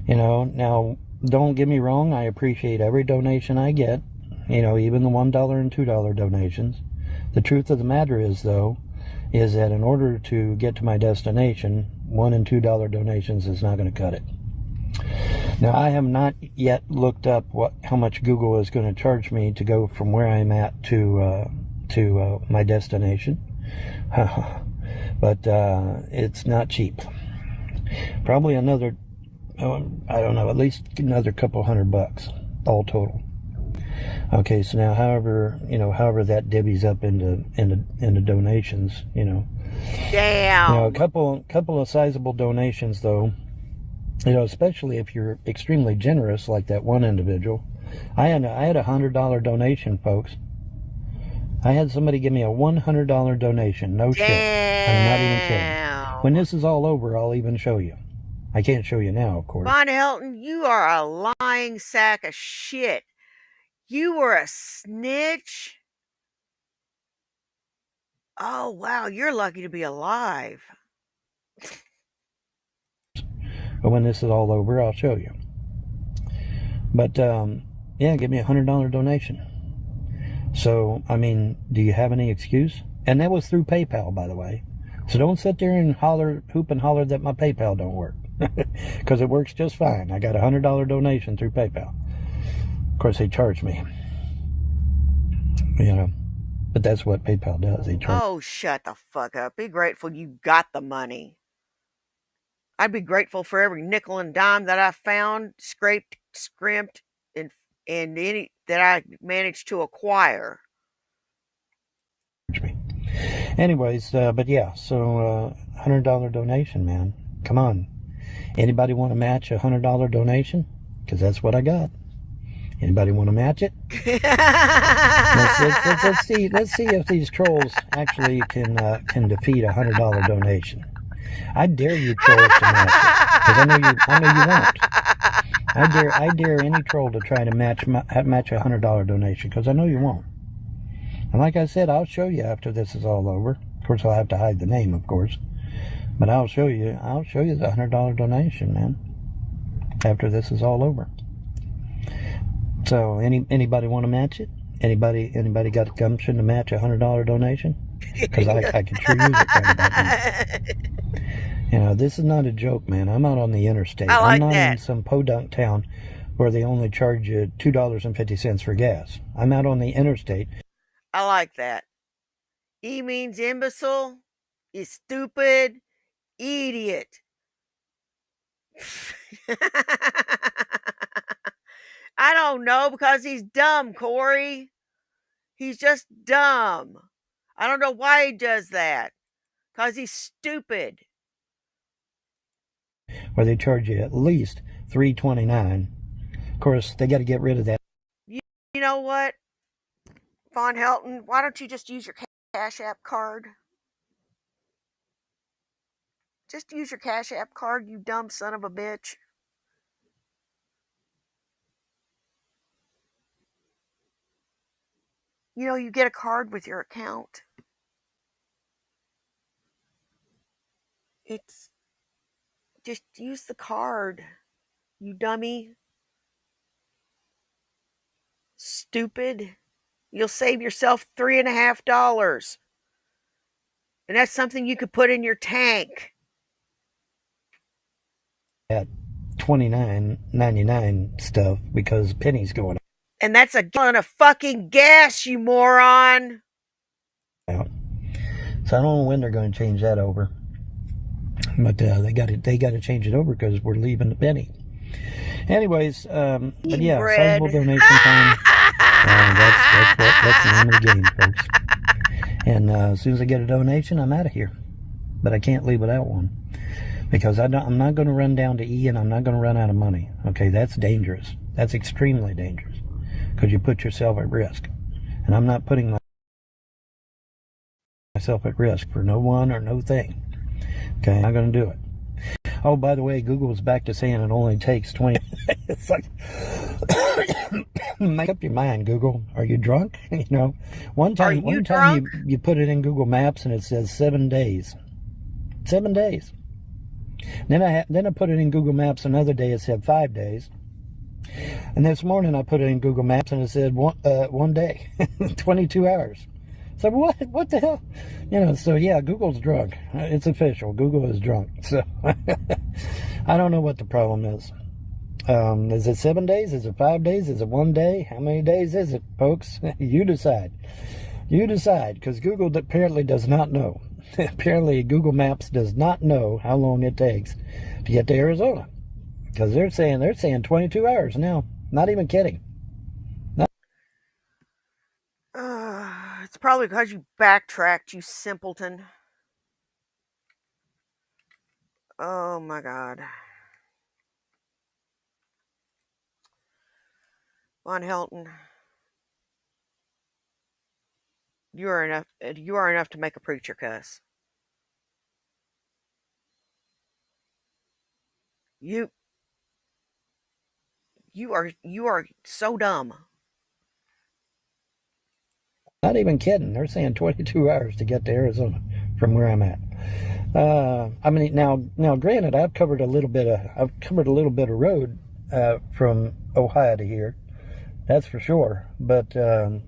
You know, now don't get me wrong, I appreciate every donation I get. You know, even the $1 and $2 donations. The truth of the matter is, though, is that in order to get to my destination, $1 and $2 donations is not going to cut it. Now, I have not yet looked up how much Google is going to charge me to go from where I'm at to my destination. But it's not cheap. Probably another, I don't know, at least another couple $100 all total. Okay, so now, however that divvies up into donations, you know. Damn. You know, a couple of sizable donations, though. You know, especially if you're extremely generous, like that one individual. I had a $100 donation, folks. I had somebody give me a $100 donation. No shit. I'm not even kidding. When this is all over, I'll even show you. I can't show you now, of course. Von Helton, you are a lying sack of shit. You were a snitch. Oh, wow. You're lucky to be alive. But when this is all over, I'll show you. But, yeah, give me a $100 donation. So, I mean, do you have any excuse? And that was through PayPal, by the way. So don't sit there and hoop and holler that my PayPal don't work. Because it works just fine. I got a $100 donation through PayPal. Of course, they charge me. You know, but that's what PayPal does. They charge. Oh, shut the fuck up. Be grateful you got the money. I'd be grateful for every nickel and dime that I found, scraped, scrimped, and any that I managed to acquire. Anyways, but yeah, so $100 donation, man. Come on. Anybody want to match a $100 donation? Because that's what I got. Anybody want to match it? Let's see if these trolls actually can defeat a $100 donation. I dare you trolls to match it, because I know you won't. I dare any troll to try to match a $100 donation, because I know you won't. And like I said, I'll show you after this is all over. Of course, I'll have to hide the name, of course, but I'll show you the $100 donation, man. After this is all over. So anybody want to match it? Anybody got the gumption to match a $100 donation? Because I could sure use it right about now. You know, this is not a joke, man. I'm out on the interstate. I'm not in some podunk town where they only charge you $2.50 for gas. I'm out on the interstate. I like that. E means imbecile, is stupid, idiot. I don't know, because he's dumb, Corey. He's just dumb. I don't know why he does that. Because he's stupid. Where they charge you at least $3.29. Of course, they got to get rid of that. You know what, Von Helton? Why don't you just use your Cash App card? Just use your Cash App card, you dumb son of a bitch. You know, you get a card with your account. It's just use the card. You dummy. Stupid. You'll save yourself $3.50. And that's something you could put in your tank. At $29.99 stuff because pennies going And that's a gallon of fucking gas, you moron. out. So I don't know when they're going to change that over. But they got to change it over because we're leaving the penny. Anyways, but yeah, bread. sizable donation time. That's the name of the game, folks. And as soon as I get a donation, I'm out of here. But I can't leave without one because I'm not going to run down to E, and I'm not going to run out of money. Okay, that's dangerous. That's extremely dangerous because you put yourself at risk, and I'm not putting myself at risk for no one or no thing. Okay, I'm not going to do it. Oh, by the way, Google's back to saying it only takes 20. It's like, make up your mind, Google. Are you drunk? You know, one time you put it in Google Maps and it says 7 days. 7 days. Then I put it in Google Maps another day. It said 5 days. And this morning I put it in Google Maps and it said one day, 22 hours. So what the hell? You know, so yeah, Google's drunk. It's official. Google is drunk. So I don't know what the problem is. Is it 7 days? Is it 5 days? Is it 1 day? How many days is it, folks? You decide. You decide, because Google apparently does not know. Apparently Google Maps does not know how long it takes to get to Arizona. Because they're saying 22 hours now. Not even kidding. It's probably because you backtracked, you simpleton. Oh my God. Von Helton, you are enough to make a preacher cuss. You are so dumb. Not even kidding. They're saying 22 hours to get to Arizona from where I'm at. I mean, now, granted, I've covered a little bit of road from Ohio to here. That's for sure. But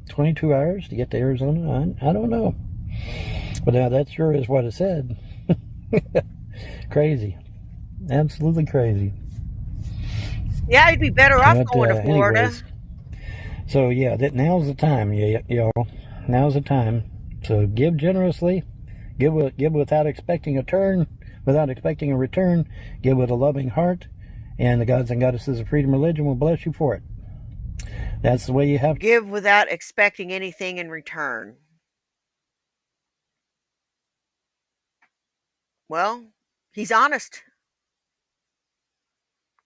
22 hours to get to Arizona, I don't know. But now that sure is what it said. Crazy, absolutely crazy. Yeah, you'd be better off going to Florida. Anyways, so yeah, now's the time, y'all. Now's the time. So give generously, give without expecting a return, give with a loving heart, and the gods and goddesses of freedom religion will bless you for it. That's the way you have to give without expecting anything in return. Well, he's honest.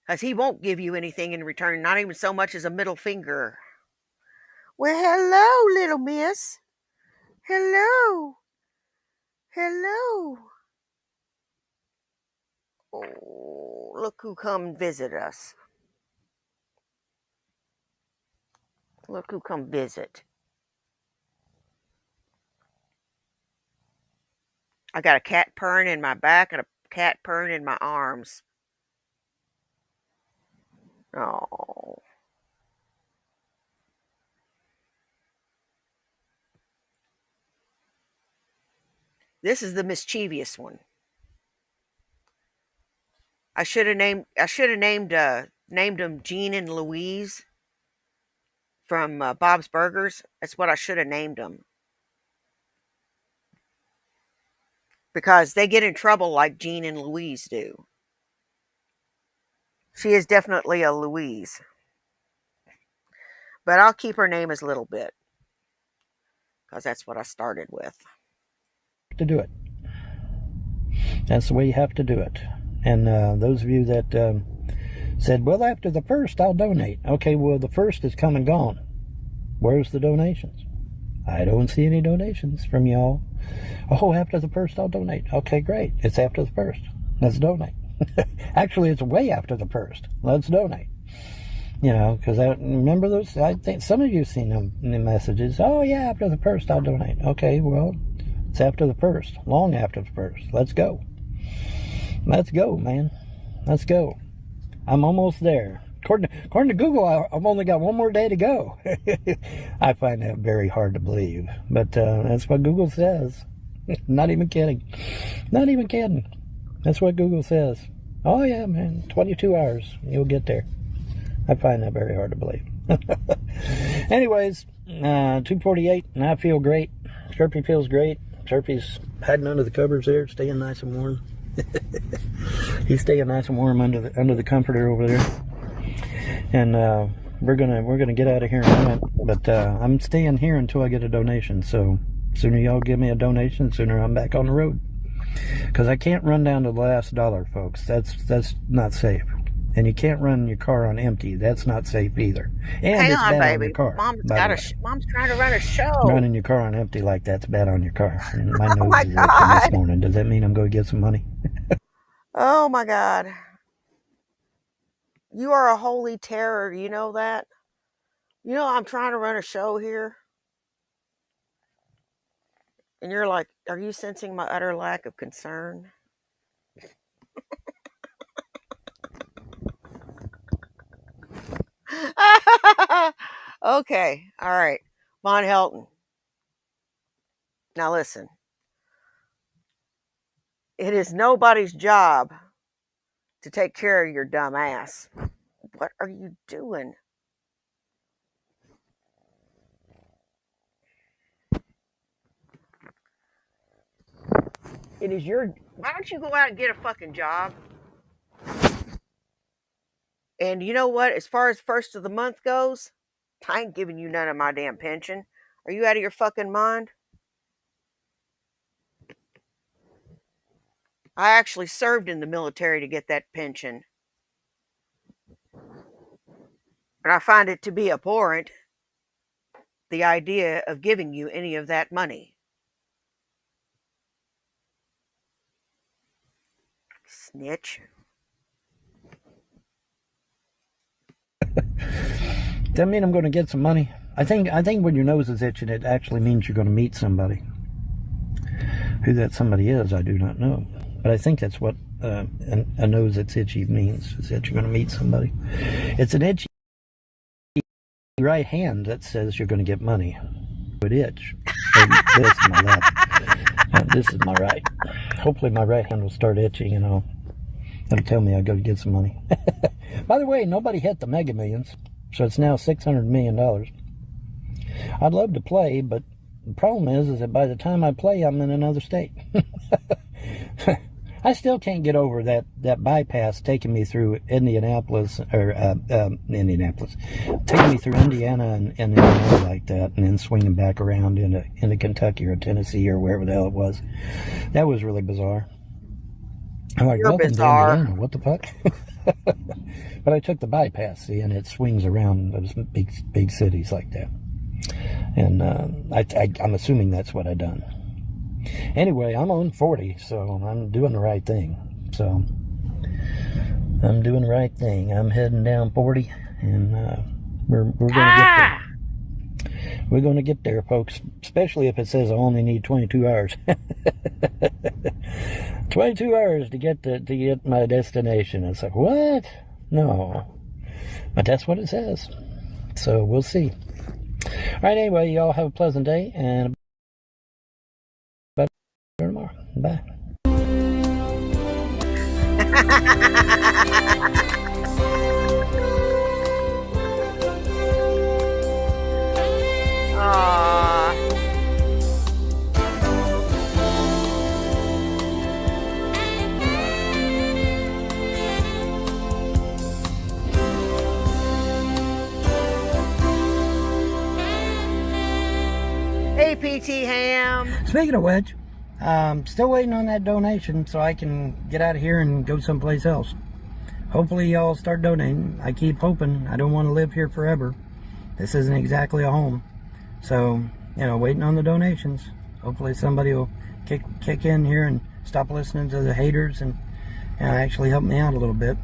Because he won't give you anything in return, not even so much as a middle finger. Well, hello, little miss. Hello. Hello. Oh, look who come visit us. Look who come visit. I got a cat purring in my back and a cat purring in my arms. Oh. This is the mischievous one. I should have named them Gene and Louise from Bob's Burgers. That's what I should have named them. Because they get in trouble like Gene and Louise do. She is definitely a Louise. But I'll keep her name as Little Bit. Because that's what I started with. to do it. That's the way you have to do it. And those of you that said, well, after the first, I'll donate. Okay, well, the first is come and gone. Where's the donations? I don't see any donations from y'all. Oh, after the first, I'll donate. Okay, great. It's after the first. Let's donate. Actually, it's way after the first. Let's donate. You know, because I remember those. I think some of you have seen them in the messages. Oh, yeah, after the first, I'll donate. Okay, well, it's after the first. Long after the first. Let's go. Let's go, man. Let's go. I'm almost there. According to Google, I've only got one more day to go. I find that very hard to believe, but that's what Google says. Not even kidding. Not even kidding. That's what Google says. Oh yeah, man, 22 hours, you'll get there. I find that very hard to believe. Anyways, 2:48, and I feel great. Chirpy feels great. Chirpy's hiding under the covers there, staying nice and warm. He's staying nice and warm under the comforter over there. And we're gonna get out of here in a minute. But I'm staying here until I get a donation. So sooner y'all give me a donation, sooner I'm back on the road. Because I can't run down to the last dollar, folks. That's not safe. And you can't run your car on empty. That's not safe either. And Hang it's on, bad baby. on your car. Mom's trying to run a show. Running your car on empty like that's bad on your car. And my nose my is itching God. this morning. Does that mean I'm going to get some money? Oh my God. You are a holy terror. You know that? You know I'm trying to run a show here. And you're like, are you sensing my utter lack of concern? Okay. All right. Von Helton. Now listen. It is nobody's job to take care of your dumb ass. What are you doing? It is your... Why don't you go out and get a fucking job? And you know what? As far as first of the month goes, I ain't giving you none of my damn pension. Are you out of your fucking mind? I actually served in the military to get that pension. And I find it to be abhorrent, the idea of giving you any of that money. Snitch. Does that mean I'm going to get some money? I think when your nose is itching, it actually means you're going to meet somebody. Who that somebody is, I do not know. But I think that's what a nose that's itchy means, is that you're going to meet somebody. It's an itchy right hand that says you're going to get money. It itch. This is my left. This is my right. Hopefully my right hand will start itching and that'll tell me I got to get some money. By the way, nobody hit the Mega Millions, so it's now $600 million. I'd love to play, but the problem is that by the time I play, I'm in another state. I still can't get over that bypass taking me through Indianapolis, taking me through Indiana and Illinois like that, and then swinging back around into Kentucky or Tennessee or wherever the hell it was. That was really bizarre. I'm like, You're welcome bizarre. to Indiana. What the fuck? But I took the bypass, see, and it swings around those big cities like that. And I'm assuming that's what I done. Anyway, I'm on 40, so I'm doing the right thing. So I'm doing the right thing. I'm heading down 40, and we're going to get there. We're going to get there, folks, especially if it says I only need 22 hours. 22 hours to get my destination. It's like, what? No. But that's what it says. So we'll see. All right, anyway, y'all have a pleasant day, and tomorrow. Bye. Aww. Hey, PT Ham. Speaking of which, still waiting on that donation so I can get out of here and go someplace else. Hopefully y'all start donating. I keep hoping. I don't want to live here forever. This isn't exactly a home. So, waiting on the donations. Hopefully somebody will kick in here and stop listening to the haters and actually help me out a little bit.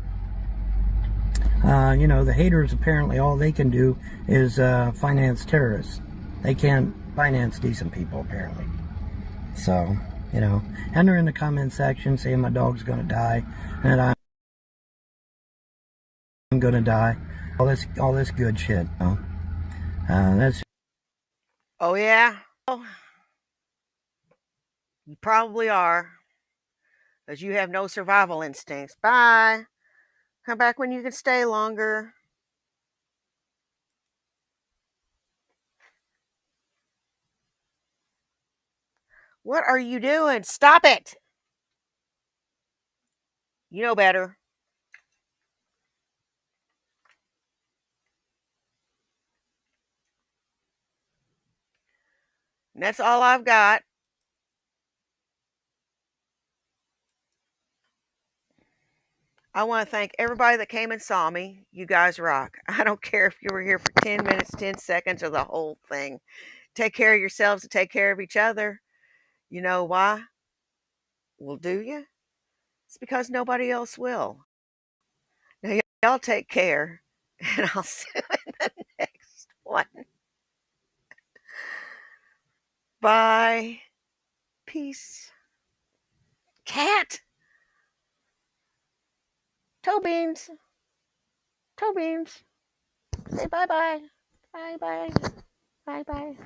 The haters, apparently all they can do is finance terrorists. They can't finance decent people, apparently. So, and they're in the comment section saying my dog's gonna die and I'm I'm gonna die. All this good shit. That's. Oh, yeah? Oh, you probably are, because you have no survival instincts. Bye. Come back when you can stay longer. What are you doing? Stop it. You know better. And that's all I've got. I want to thank everybody that came and saw me. You guys rock. I don't care if you were here for 10 minutes, 10 seconds, or the whole thing. Take care of yourselves and take care of each other. You know why? Well, do you? It's because nobody else will. Now, y'all take care, and I'll see you in the next one. Bye. Peace. Cat. Toe beans. Toe beans. Say bye bye. Bye bye. Bye bye.